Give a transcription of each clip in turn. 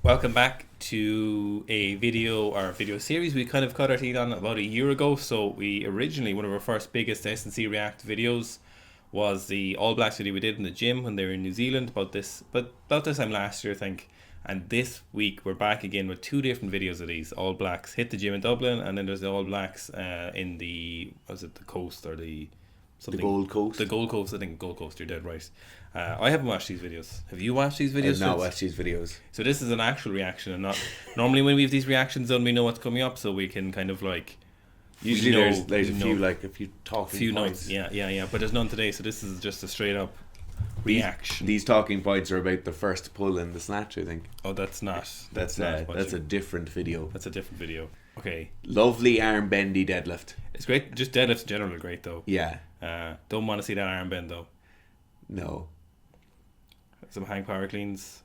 Welcome back to a video series we kind of cut our teeth on about a year ago. So we originally, one of our first biggest S&C React videos was the All Blacks video we did in the gym when they were in New Zealand about this time last year, I think. And this week we're back again with two different videos of these. All Blacks hit the gym in Dublin, and then there's the All Blacks in the coast or the something. The Gold Coast. The Gold Coast, I think Gold Coast, you're dead right. I haven't watched these videos. Have you watched these videos? I've not watched these videos. So this is an actual reaction, and not normally when we have these reactions done, we know what's coming up, so we can kind of like. Usually there's a few talking points. Yeah. But there's none today, so this is just a straight up reaction. These talking points are about the first pull and the snatch, I think. Oh, that's not. That's a different video. That's a different video. Okay. Lovely arm bendy deadlift. It's great. Just deadlifts in general are great though. Yeah. Don't want to see that arm bend though. No. Some hang power cleans,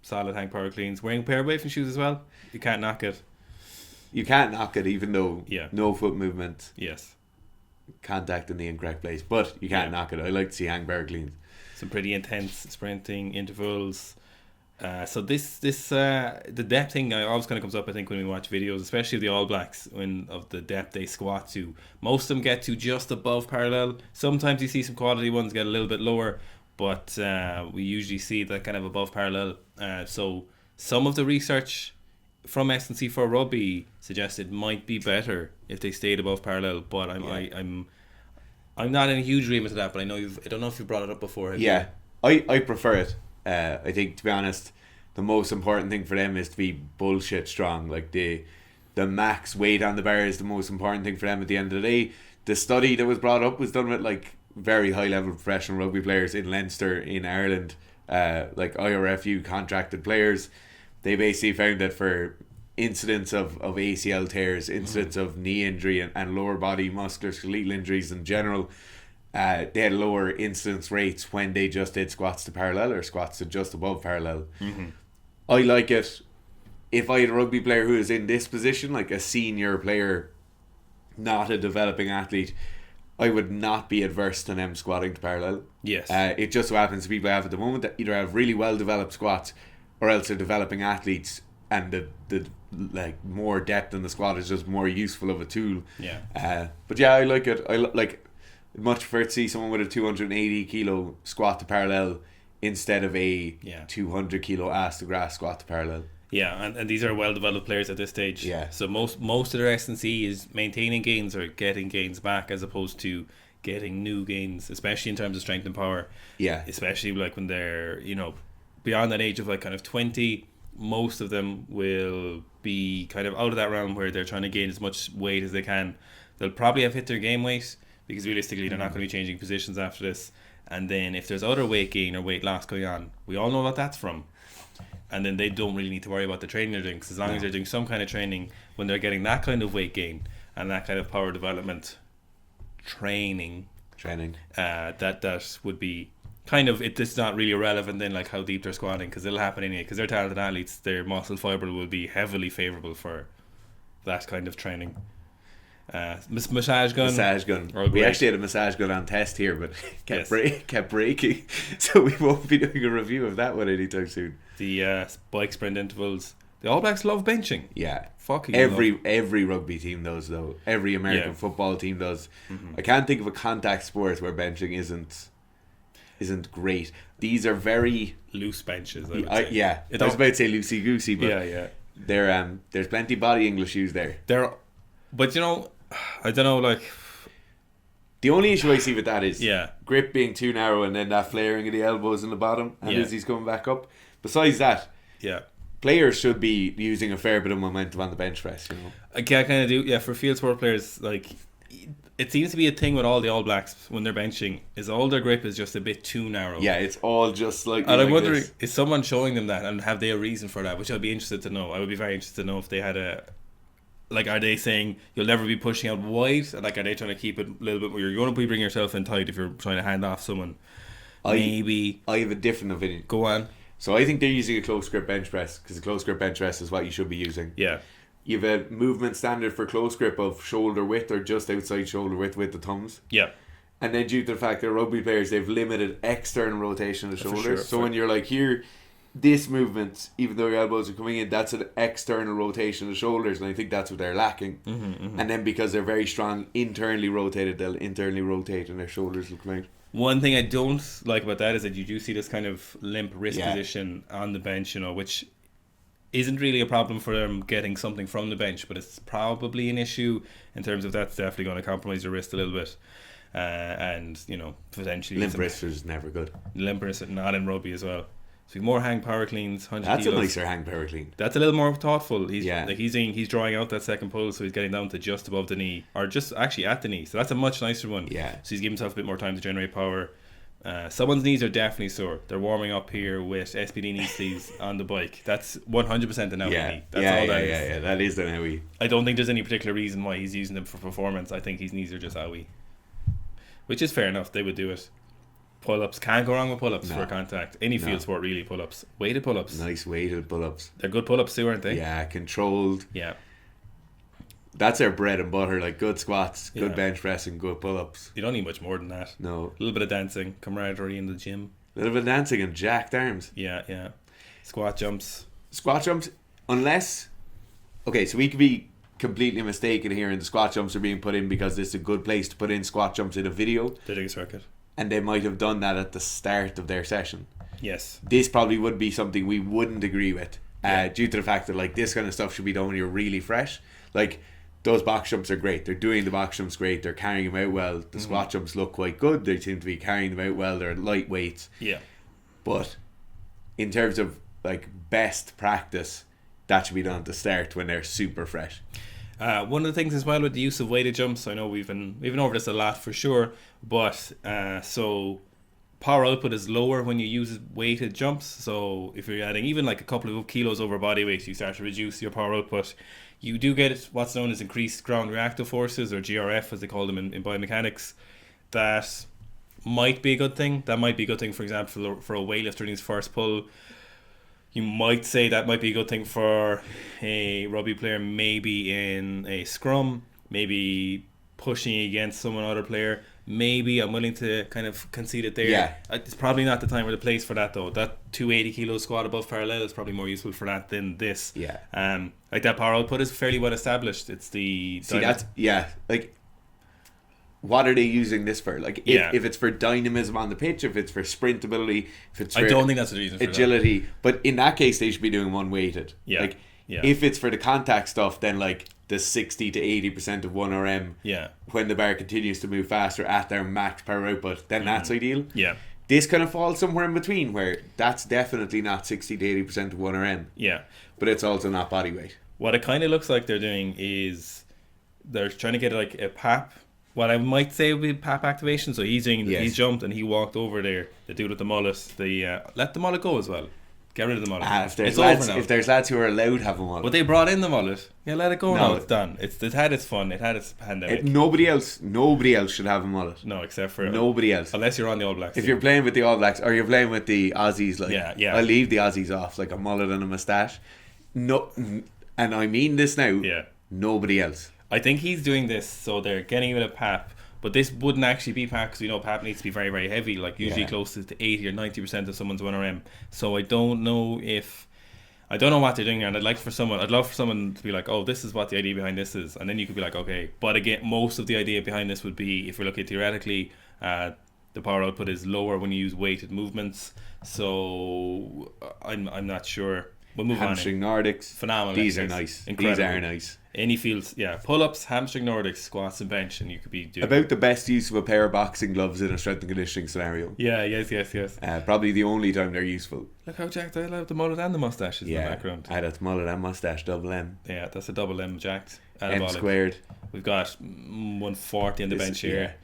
solid hang power cleans. Wearing a pair of waving shoes as well. You can't knock it. You can't knock it, even though no foot movement. Yes. Contact in the incorrect place, but you can't knock it. I like to see hang power cleans. Some pretty intense sprinting intervals. So the depth thing always kind of comes up, I think, when we watch videos, especially of the All Blacks, of the depth they squat to. Most of them get to just above parallel. Sometimes you see some quality ones get a little bit lower, but we usually see that kind of above parallel. So some of the research from S&C for rugby suggests it might be better if they stayed above parallel, but I'm not in a huge agreement to that. But I don't know if you brought it up before. I prefer it. I think, to be honest, the most important thing for them is to be bullshit strong. Like the max weight on the bar is the most important thing for them at the end of the day. The study that was brought up was done with like very high level professional rugby players in Leinster, in Ireland, like IRFU contracted players. They basically found that for incidents of ACL tears, incidents of knee injury and lower body musculoskeletal injuries in general, they had lower incidence rates when they just did squats to parallel or squats to just above parallel. I like it. If I had a rugby player who is in this position, like a senior player, not a developing athlete, I would not be adverse to them squatting to parallel. Yes. It just so happens people I have at the moment that either have really well developed squats or else are developing athletes, and the like more depth in the squat is just more useful of a tool. Yeah. But yeah, I like it. I'd much prefer to see someone with a 280 kilo squat to parallel instead of a 200 kilo ass to grass squat to parallel. Yeah, and these are well developed players at this stage. Yeah. So most of their S&C is maintaining gains or getting gains back, as opposed to getting new gains, especially in terms of strength and power. Yeah. Especially like when they're, beyond that age of like kind of 20, most of them will be kind of out of that realm where they're trying to gain as much weight as they can. They'll probably have hit their game weight, because realistically they're not going to be changing positions after this. And then if there's other weight gain or weight loss going on, we all know what that's from. And then they don't really need to worry about the training they're doing, because as long as they're doing some kind of training, when they're getting that kind of weight gain and that kind of power development training, that would be kind of it's not really irrelevant then, like how deep they're squatting, because it'll happen anyway, because they're talented athletes. Their muscle fibre will be heavily favourable for that kind of training. Massage gun. We actually had a massage gun on test here, but kept breaking, so we won't be doing a review of that one anytime soon. The bike sprint intervals. The All Blacks love benching. Yeah, fucking every rugby team does though. Every American football team does. I can't think of a contact sport where benching isn't great. These are very loose benches. I was about to say loosey goosey, but there's plenty of body English used there. But I don't know, like, the only issue I see with that is grip being too narrow, and then that flaring of the elbows in the bottom and as he's coming back up. Besides that, players should be using a fair bit of momentum on the bench press. I kind of do. Yeah, for field sport players, like, it seems to be a thing with all the All Blacks when they're benching, is all their grip is just a bit too narrow. Yeah, it's all just like. And I'm wondering, is someone showing them that, and have they a reason for that? Which I'd be interested to know. I would be very interested to know if they had a. Like, are they saying you'll never be pushing out wide? Like, are they trying to keep it a little bit where you're going to be bringing yourself in tight if you're trying to hand off someone? Maybe. I have a different opinion. Go on. So I think they're using a close grip bench press, because a close grip bench press is what you should be using. Yeah. You have a movement standard for close grip of shoulder width or just outside shoulder width with the thumbs. Yeah. And then due to the fact that rugby players, they've limited external rotation of the shoulders. Sure, so when you're like here, this movement, even though your elbows are coming in, that's an external rotation of the shoulders, and I think that's what they're lacking. And then because they're very strong internally rotated, they'll internally rotate and their shoulders will come out. One thing I don't like about that is that you do see this kind of limp wrist position on the bench, which isn't really a problem for them getting something from the bench, but it's probably an issue in terms of that's definitely going to compromise your wrist a little bit. And, potentially... Limp wrist is never good. Limp wrist, not in rugby as well. So more hang power cleans, 100 That's kilos. a nicer hang power clean. That's a little more thoughtful. He's drawing out that second pull, so he's getting down to just above the knee, or just actually at the knee. So that's a much nicer one. Yeah. So he's giving himself a bit more time to generate power. Someone's knees are definitely sore. They're warming up here with SPD knee sleeves on the bike. That's 100% an owie knee. That's all that is. Yeah, that is an owie. I don't think there's any particular reason why he's using them for performance. I think his knees are just owie. Which is fair enough. They would do it. Pull-ups. Can't go wrong with pull-ups for contact. Any field sport, really, pull-ups. Weighted pull-ups. Nice weighted pull-ups. They're good pull-ups too, aren't they? Yeah, controlled. Yeah. That's their bread and butter, like good squats, good bench pressing, good pull-ups. You don't need much more than that. No. A little bit of dancing, camaraderie in the gym. A little bit of dancing and jacked arms. Yeah. Squat jumps. Squat jumps, unless... Okay, so we could be completely mistaken here, and the squat jumps are being put in because this is a good place to put in squat jumps in a video. The dig circuit. And they might have done that at the start of their session. Yes. This probably would be something we wouldn't agree with, due to the fact that like this kind of stuff should be done when you're really fresh. Like, those box jumps are great. They're doing the box jumps great. They're carrying them out well. The squat jumps look quite good. They seem to be carrying them out well. They're light weights. Yeah. But in terms of like best practice, that should be done at the start when they're super fresh. One of the things as well with the use of weighted jumps, I know we've been over this a lot for sure, but so power output is lower when you use weighted jumps. So if you're adding even like a couple of kilos over body weight, you start to reduce your power output. You do get what's known as increased ground reactive forces, or GRF as they call them in biomechanics. That might be a good thing. That might be a good thing, for example, for a weightlifter in his first pull. You might say that might be a good thing for a rugby player, maybe in a scrum, maybe pushing against some other player. Maybe I'm willing to kind of concede it there. Yeah. It's probably not the time or the place for that, though. That 280 kilo squat above parallel is probably more useful for that than this. Yeah. Like that power output is fairly well established. It's the... like, what are they using this for? Like, if it's for dynamism on the pitch, if it's for sprint ability, if it's for I don't think that's the reason for agility. But in that case, they should be doing one weighted. Yeah. Like, if it's for the contact stuff, then like the 60 to 80% of 1RM, when the bar continues to move faster at their max power output, then that's ideal. Yeah. This kind of falls somewhere in between, where that's definitely not 60 to 80% of 1RM. Yeah. But it's also not body weight. What it kind of looks like they're doing is they're trying to get like a PAP. What I might say would be PAP activation. So he's jumped and he walked over there. The dude with the mullet. Let the mullet go as well. Get rid of the mullet. If there's lads who are allowed to have a mullet. But they brought in the mullet. Yeah, let it go now. It's done. It's had its fun. It had its pandemic. Nobody else should have a mullet. No, except for... Nobody else. Unless you're on the All Blacks. If you're playing with the All Blacks or you're playing with the Aussies, like, I leave the Aussies off, like a mullet and a moustache. No, and I mean this now. Yeah. Nobody else. I think he's doing this so they're getting rid of PAP. But this wouldn't actually be PAP because PAP needs to be very, very heavy, like usually close to 80 or 90% of someone's 1RM. So I don't know what they're doing here, and I'd love for someone to be like, oh, this is what the idea behind this is, and then you could be like, okay. But again, most of the idea behind this would be, if we're looking theoretically, the power output is lower when you use weighted movements. So I'm not sure. We'll move hamstring on. Nordics. Phenomenal. These exercise. are nice. Incredible. These are nice. Any fields, pull-ups, hamstring Nordics, squats and bench, and you could be doing... About the best use of a pair of boxing gloves in a strength and conditioning scenario. Yes. Probably the only time they're useful. Look how jacked I have the mullet and the moustache in the background. I had mullet and moustache, double M. Yeah, that's a double M jacked. M squared. We've got 140 on the bench here.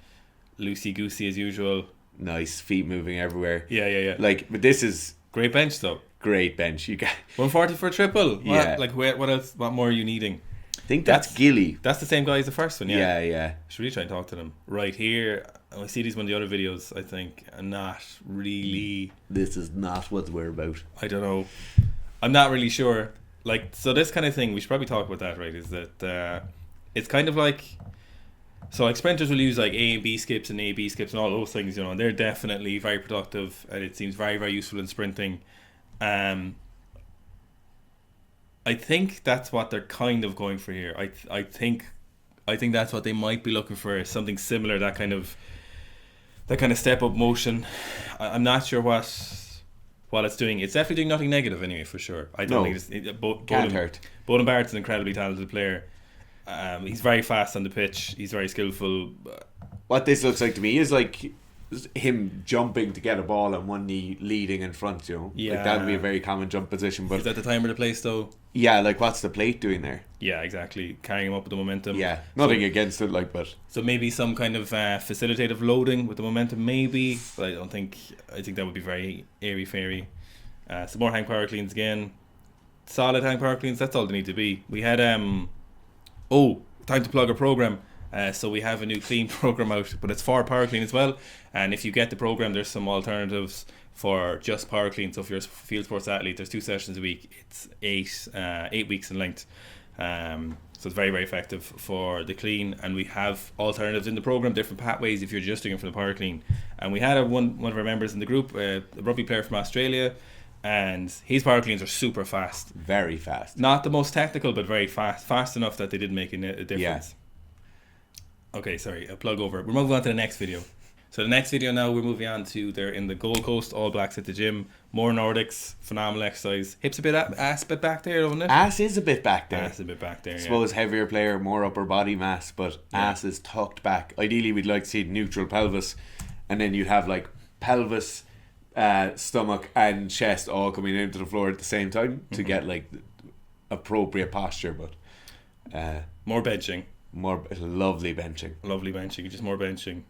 Loosey-goosey as usual. Nice, feet moving everywhere. Yeah. But this is... Great bench though. Great bench. You got 140 for a triple. What else? What more are you needing? I think that's Gilly. That's the same guy as the first one. Yeah. Should really try and talk to them right here. I see these one of the other videos. I think not really. This is not what we're about. I don't know. I'm not really sure. So this kind of thing, we should probably talk about that, right? Is that it's kind of like. So sprinters will use A and B skips and A, B skips and all those things, and they're definitely very productive, and it seems very, very useful in sprinting. Um, I think that's what they're kind of going for here. I think that's what they might be looking for, something similar, that kind of step up motion. I'm not sure what it's doing. It's definitely doing nothing negative anyway, for sure. I don't No, think can't hurt. Bowden Barrett's an incredibly talented player. He's very fast on the pitch. He's very skillful. What this looks like to me is like him jumping to get a ball on one knee, leading in front. You know, Yeah. like that would be a very common jump position. Is But that the time or the place though? yeah, like what's the plate doing there? Yeah, exactly. Carrying him up with the momentum. Yeah, nothing against it, like, but So maybe some kind of facilitative loading with the momentum, maybe. But I think that would be very airy fairy. Some more hang power cleans again. Solid hang power cleans. That's all they need to be. We had time to plug a program. So we have a new clean program out, but it's for power clean as well. And if you get the program, there's some alternatives for just power clean. So if you're a field sports athlete, there's 2 sessions a week. It's 8 weeks in length. So it's very, very effective for the clean, and we have alternatives in the program, different pathways if you're just doing it for the power clean. And we had one of our members in the group, a rugby player from Australia, and his power cleans are super fast. very fast. Not the most technical, but very fast enough that they did make a difference. Okay, sorry, a plug over. We're moving on to the next video. So the next video now, we're moving on to, they're in the Gold Coast, All Blacks at the gym, more Nordics, phenomenal exercise. Hips a bit, ass a bit back there, don't it? Ass is a bit back there. Ass a bit back there, I yeah. suppose heavier player, more upper body mass, but ass is tucked back. Ideally, we'd like to see neutral pelvis, and then you'd have like pelvis, stomach, and chest all coming into the floor at the same time to get like appropriate posture. But More benching. more lovely benching. Lovely benching, just more benching.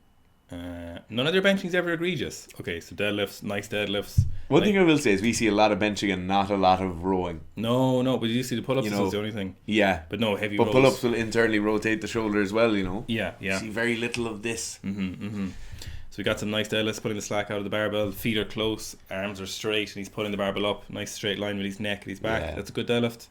None of their benching's ever egregious. Okay, so deadlifts, nice deadlifts. One thing I will say is we see a lot of benching and not a lot of rowing. No, but you see the pull-ups is the only thing. Yeah, But no, heavy but rows. pull-ups will internally rotate the shoulder as well. You know. Yeah. See very little of this. So we got some nice deadlifts, putting the slack out of the barbell. Feet are close, arms are straight, and he's pulling the barbell up. Nice straight line with his neck and his back. Yeah. That's a good deadlift.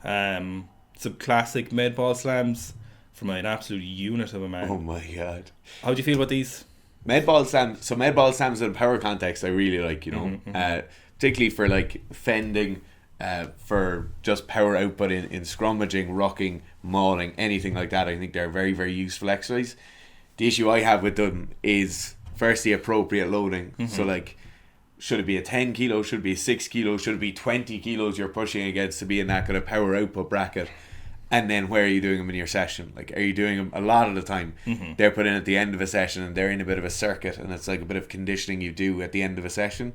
Some classic med ball slams from an absolute unit of a man. Oh my god. How do you feel about these? Med ball slams. So med ball slams in power context, I really like. You know, particularly for like fending, for just power output in scrummaging, rucking, mauling, anything like that. I think they're very, very useful exercise. The issue I have with them is firstly appropriate loading. So like, should it be a 10 kilo? Should it be a 6 kilo? Should it be 20 kilos you're pushing against to be in that kind of power output bracket? And then where are you doing them in your session? Like, are you doing them a lot of the time? They're put in at the end of a session and they're in a bit of a circuit, and it's like a bit of conditioning you do at the end of a session.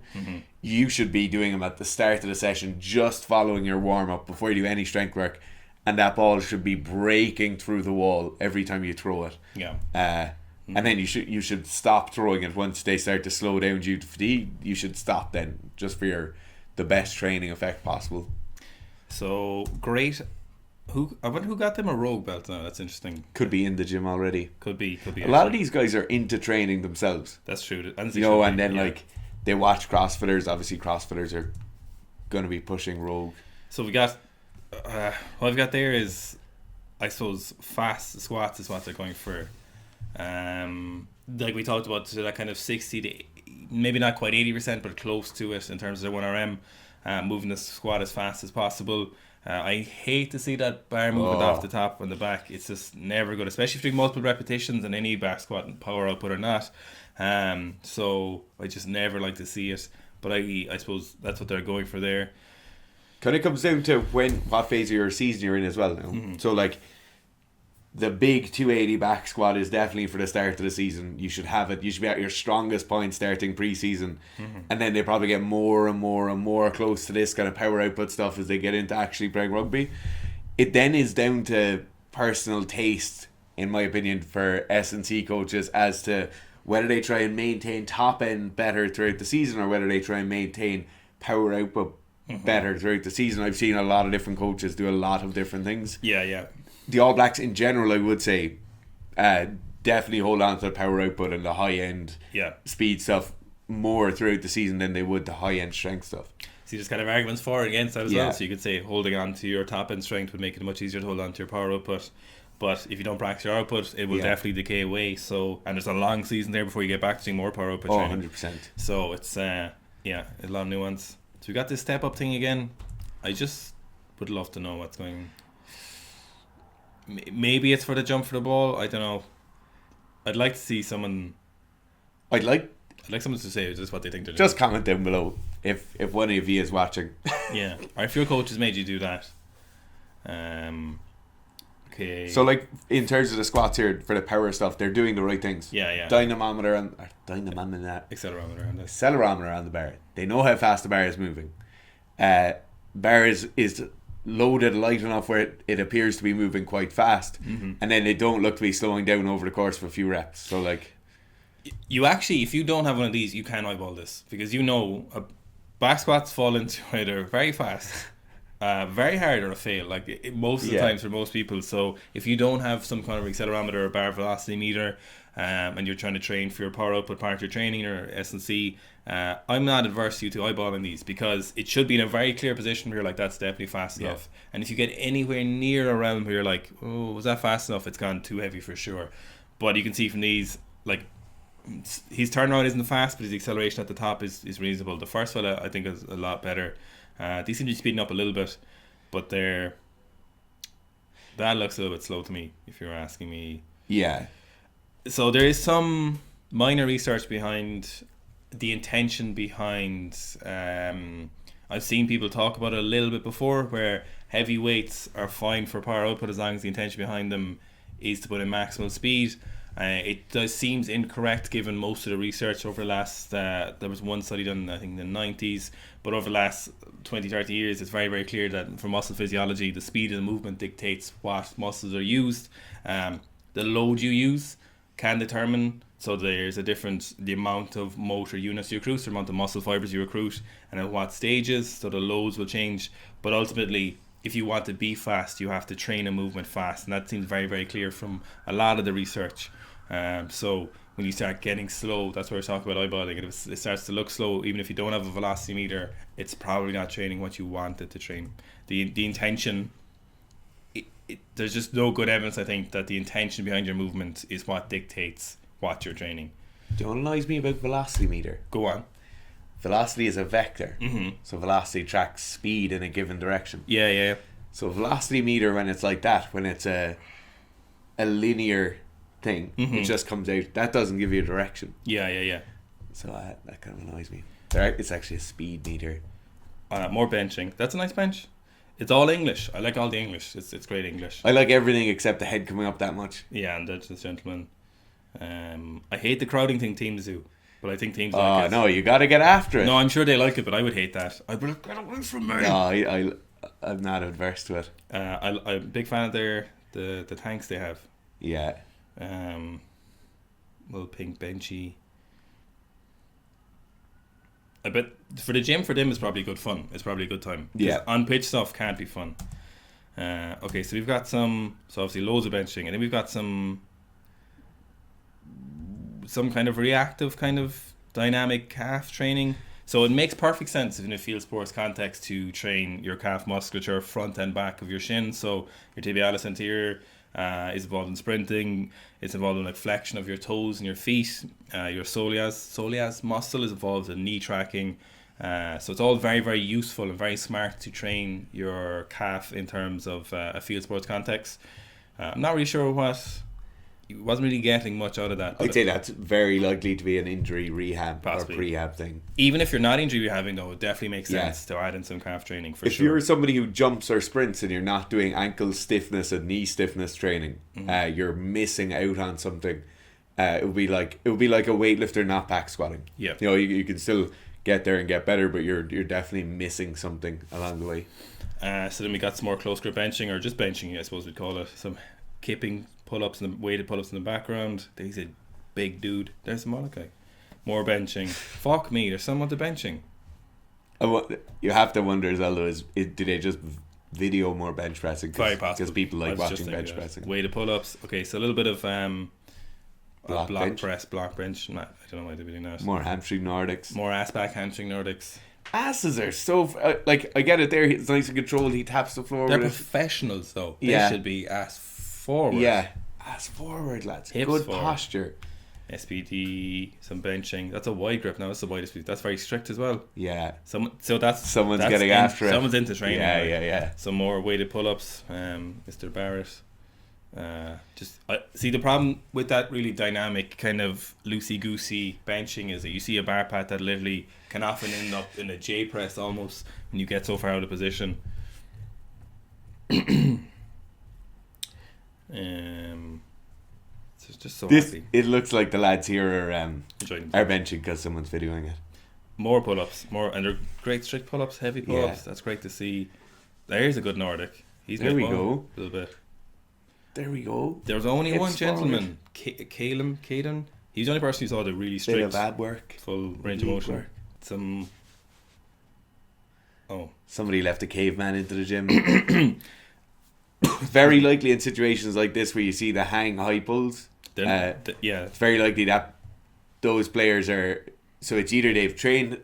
You should be doing them at the start of the session, just following your warm up before you do any strength work, and that ball should be breaking through the wall every time you throw it. Yeah. And then you should stop throwing it once they start to slow down due to fatigue. You should stop then, just for the best training effect possible. So great. I wonder who got them a rogue belt now. That's interesting. Could be in the gym already. Could be. A lot of these guys are into training themselves. That's true. And then like they watch CrossFitters. Obviously, CrossFitters are going to be pushing rogue. So we got what I've got there is, I suppose, fast squats is what they're going for. Like we talked about, to that kind of 60 to maybe not quite 80%, but close to it in terms of their 1RM. Moving the squat as fast as possible. I hate to see that bar movement off the top and the back. It's just never good, especially if you're doing multiple repetitions in any back squat and power output or not. So I just never like to see it. But I suppose that's what they're going for there. Kind of comes down to what phase of your season you're in as well now. So like the big 280 back squat is definitely for the start of the season. You should have it. You should be at your strongest point starting pre-season. And then they probably get more and more and more close to this kind of power output stuff as they get into actually playing rugby. It then is down to personal taste, in my opinion, for S&C coaches as to whether they try and maintain top end better throughout the season or whether they try and maintain power output better throughout the season. I've seen a lot of different coaches do a lot of different things. Yeah. The All Blacks in general, I would say, definitely hold on to the power output and the high end speed stuff more throughout the season than they would the high end strength stuff. See, there's kind of arguments for and against that as well. So you could say holding on to your top end strength would make it much easier to hold on to your power output. But if you don't practice your output, it will definitely decay away. So, and there's a long season there before you get back to doing more power output training. 100%. So it's a lot of nuance. So we got this step up thing again. I just would love to know what's going. Maybe it's for the jump for the ball. I don't know. I'd like to see someone. I'd like someone to say just what they think they're doing. Just comment down below if one of you is watching. Yeah, or if your coach has made you do that. Okay. So like in terms of the squats here for the power stuff, they're doing the right things. Yeah. Accelerometer on the bar. They know how fast the bar is moving. Bar is loaded light enough where it appears to be moving quite fast, and then they don't look to be slowing down over the course of a few reps. So like, you actually, if you don't have one of these, you can eyeball this, because back squats fall into either very fast, very hard, or a fail, like most of the times for most people. So if you don't have some kind of accelerometer or bar velocity meter, and you're trying to train for your power output part of your training or S&C, I'm not adverse to you to eyeballing these, because it should be in a very clear position where you're like, that's definitely fast enough. And if you get anywhere near a realm where you're like, oh, was that fast enough, it's gone too heavy for sure. But you can see from these, like, his turnaround isn't fast, but his acceleration at the top is reasonable. The first fella I think is a lot better. These seem to be speeding up a little bit, but that looks a little bit slow to me, if you're asking me. Yeah. So there is some minor research behind the intention behind. I've seen people talk about it a little bit before, where heavy weights are fine for power output as long as the intention behind them is to put in maximal speed. It does seems incorrect given most of the research over the last, there was one study done I think in the 90s, but over the last 20-30 years it's very, very clear that for muscle physiology, the speed of the movement dictates what muscles are used. The load you use can determine, so there's a difference, the amount of motor units you recruit, the amount of muscle fibers you recruit, and at what stages, so the loads will change. But ultimately, if you want to be fast, you have to train a movement fast, and that seems very, very clear from a lot of the research. So when you start getting slow, that's where we're talking about eyeballing. And if it starts to look slow, even if you don't have a velocity meter, it's probably not training what you want it to train. The intention, there's just no good evidence, I think, that the intention behind your movement is what dictates what you're training. Don't analyse me about velocity meter. Go on. Velocity is a vector, so velocity tracks speed in a given direction. Yeah. So velocity meter, when it's like that, when it's a linear thing, it just comes out. That doesn't give you a direction. Yeah. So that kind of annoys me. It's actually a speed meter. More benching. That's a nice bench. It's all English. I like all the English. It's great English. I like everything except the head coming up that much. Yeah, and that's just gentlemen. I hate the crowding thing teams do, but I think teams like it. No, you got to get after it. No, I'm sure they like it, but I would hate that. I'd be like, get away from me. No, I'm not adverse to it. I'm a big fan of the tanks they have. Yeah. Little pink benchy. I bet for the gym, for them, it's probably good fun. It's probably a good time. Yeah. On pitch stuff can't be fun. Okay, so we've got so obviously loads of benching, and then we've got some kind of reactive, kind of dynamic calf training. So it makes perfect sense in a field sports context to train your calf musculature front and back of your shin. So your tibialis anterior is involved in sprinting. It's involved in like flexion of your toes and your feet. Your soleus muscle is involved in knee tracking. So it's all very, very useful and very smart to train your calf in terms of a field sports context. I'm not really sure wasn't really getting much out of that. I'd say that's very likely to be an injury rehab Possibly. or prehab thing. Even if you're not injury rehabbing, though, it definitely makes sense to add in some calf training for if sure. If you're somebody who jumps or sprints and you're not doing ankle stiffness and knee stiffness training, you're missing out on something. It would be like a weightlifter not back squatting. Yeah, you can still get there and get better, but you're definitely missing something along the way. So then we got some more close grip benching, or just benching, I suppose we'd call it. Some kipping pull-ups and weighted pull-ups in the background. He's a big dude. There's Molokai. More benching. Fuck me, there's someone to benching. You have to wonder as well, though, do they just video more bench pressing? Very possible. Because people like watching bench pressing. Weighted pull-ups. Okay, so a little bit of block bench. Press, block bench. I don't know why they're doing that. More hamstring Nordics. More ass back hamstring Nordics. Asses are so I get it there. It's nice and controlled. He taps the floor. They're professionals, though. They should be ass forward. Yeah, ass forward, lads. Hips good forward. posture. SPD, some benching. That's a wide grip now. That's the widest. That's very strict as well. Yeah. Someone's getting after it. Someone's into training. Yeah. Some more weighted pull-ups. Mr. Barrett. See, the problem with that really dynamic kind of loosey-goosey benching is that you see a bar pat that literally can often end up in a J press almost when you get so far out of position. It's just so happy. It looks like the lads here are benching because someone's videoing it. More pull-ups, and they're great strict pull-ups, heavy pull-ups. Yeah. That's great to see. There's a good Nordic. There we go. A little bit. There we go. There was only one gentleman, Caden. He's the only person who saw the really strict bit of ab work, full range of motion. Somebody left a caveman into the gym. Very likely in situations like this where you see the hang high pulls. It's very likely that those players are. So it's either they've trained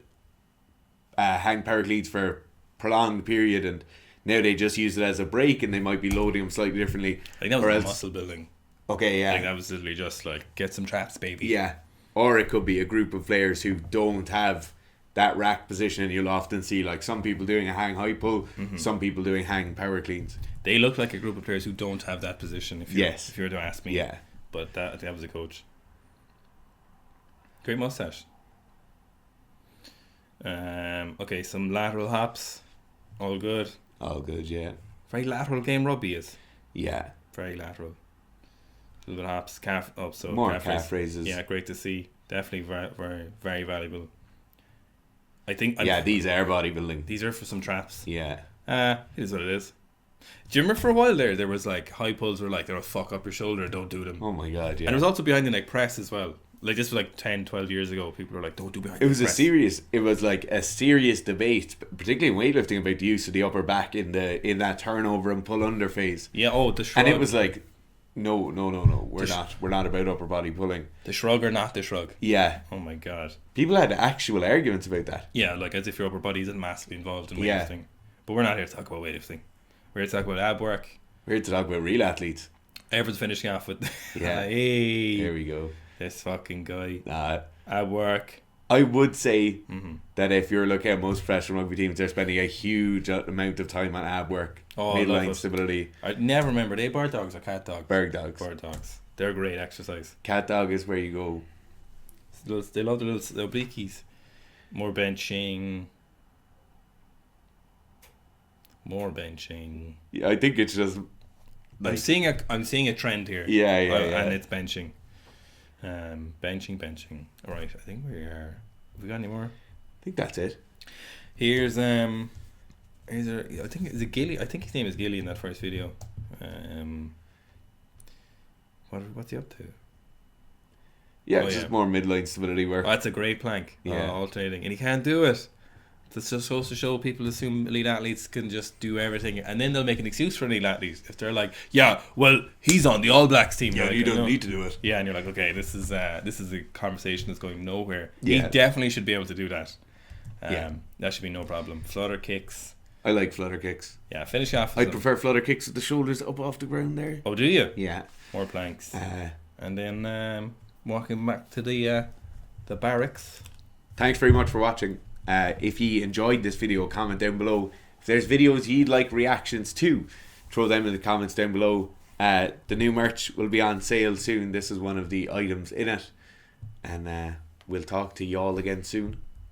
hang power cleats for a prolonged period and now they just use it as a break and they might be loading them slightly differently. I think that was muscle building. Okay, yeah. I think that was literally just like get some traps, baby. Yeah. Or it could be a group of players who don't have that rack position, and you'll often see like some people doing a hang high pull, some people doing hang power cleans. They look like a group of players who don't have that position. If you were to ask me, yeah. But that was a coach. Great mustache. Okay, some lateral hops, all good. All good, yeah. Very lateral game rugby is. Yeah. Very lateral. A little bit of hops, calf up, so more calf raises. Yeah, great to see. Definitely very, very, very valuable. I think. These are bodybuilding. These are for some traps. Yeah. It is what it is. Do you remember for a while there was like high pulls were like they'll fuck up your shoulder, don't do them. Oh my god, yeah. And it was also behind the neck press as well. Like this was like 10, 12 years ago. People were like, don't do behind the neck press. It was like a serious debate, particularly in weightlifting, about the use of the upper back in that turnover and pull under phase. Yeah, the shrug. And it was like, no. We're not about upper body pulling. The shrug or not the shrug. Yeah. Oh my god. People had actual arguments about that. Yeah, like as if your upper body isn't massively involved in weightlifting. Yeah. But we're not here to talk about weightlifting. We're here to talk about ab work. We're here to talk about real athletes. Everyone's finishing off with hey. Here we go. This fucking guy. Ab work. I would say that if you're looking at most professional rugby teams, they're spending a huge amount of time on ab work. Midline stability. I never remember. Are they bird dogs or cat dogs? Bird dogs. Bird dogs. They're great exercise. Cat dog is where you go. They love the little obliques. More benching. Yeah, I think it's just. Like, I'm seeing a trend here. Yeah. And it's benching. Benching. All right, I think we are. Have we got any more? I think that's it. Here's I think is it Gilly? I think his name is Gilly in that first video. What's he up to? Yeah, just more midline stability work. Oh, that's a great plank. Yeah, alternating, and he can't do it. That's just supposed to show people assume elite athletes can just do everything, and then they'll make an excuse for elite athletes if they're like, yeah, well, he's on the All Blacks team. Yeah, like, you don't need to do it. Yeah, and you're like, okay, this is a conversation that's going nowhere. Yeah. He definitely should be able to do that. That should be no problem. Flutter kicks. I like flutter kicks. Yeah, finish off. I'd prefer flutter kicks with the shoulders up off the ground there. Oh, do you? Yeah. More planks. And then walking back to the barracks. Thanks very much for watching. If you enjoyed this video, comment down below. If there's videos you'd like reactions to, throw them in the comments down below. The new merch will be on sale soon. This is one of the items in it. And we'll talk to y'all again soon.